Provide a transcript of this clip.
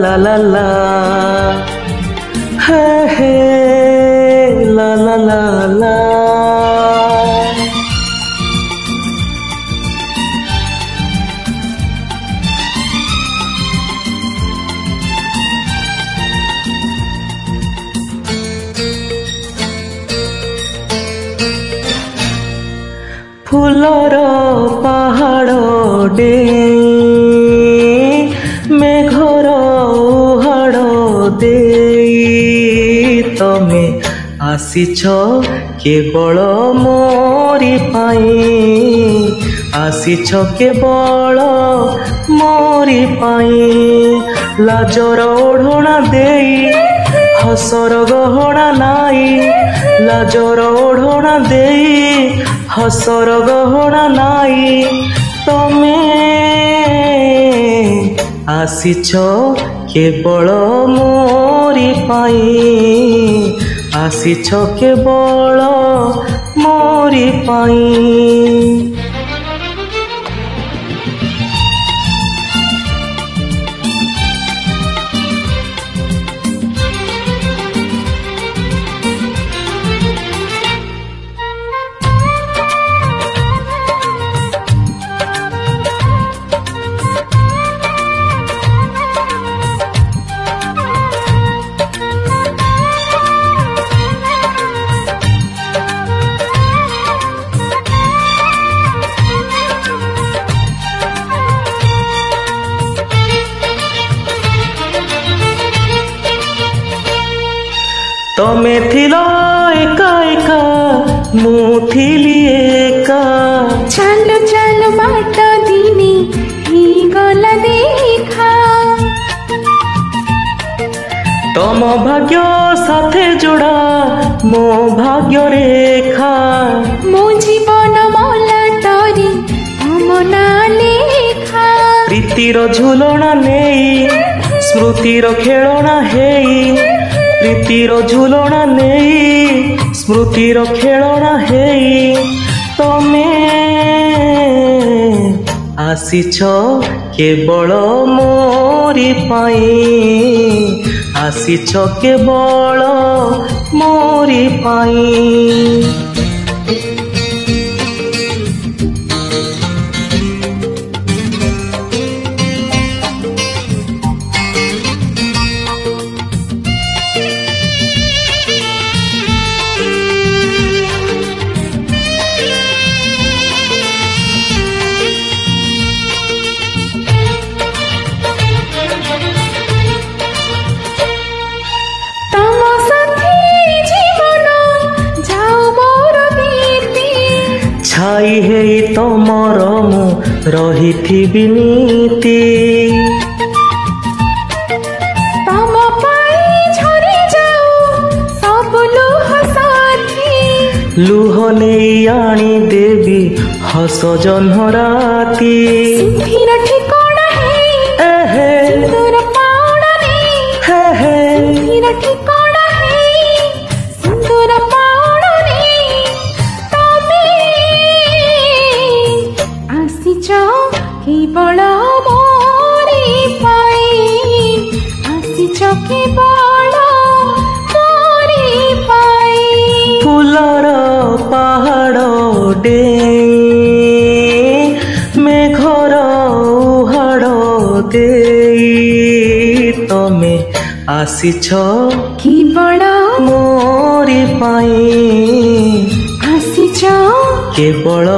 ला ला ला हे हे ला ला ला ला। फूलर पहाड़ डेई मेघर उहाड़ देई तमे आसीछ केवल मोरी पाई आसीछ केवल मोरी पाई लाजर ओढ़ना देई हसर गहना नाई लाजर ओढ़ना देई हसर गहना नाई तमे आसीछ केवल मोरी पाई आसीछ केवल मोरी पाई। तमे थिलो एका एका मु थिली एका चल चल बाट दिने ही गला देखा तम भाग्य साथे जोड़ा मो भाग्य रेखा मो जीवन मलाटरी मना लेखा प्रीतिर झुलना नेई स्मृतिर खेलना हेई प्रीतिर झुलना नेई स्मृतिर खेलना हेई तमे आसीछ केवल मोरी पाई आसीछ केवल मोरी पाई। छाई है तमर मु रही नीति तम पाई झरी जाऊ सब लुह साथी लुह नहीं आनी देवी हस जह्न राती सिंधिर ठिकाना है सिंदूर पाउडा नहीं है सिंधिर ठिकाना है सिंदूर पाउडा नहीं तमे आसीछ केवल मोरी पाई आसीछ केवल मोरी पाई। फूलर पहाड़ डेई मेघर उहाड़ देई तमे आसीछ केवल मोरी पाई आसीछ केवल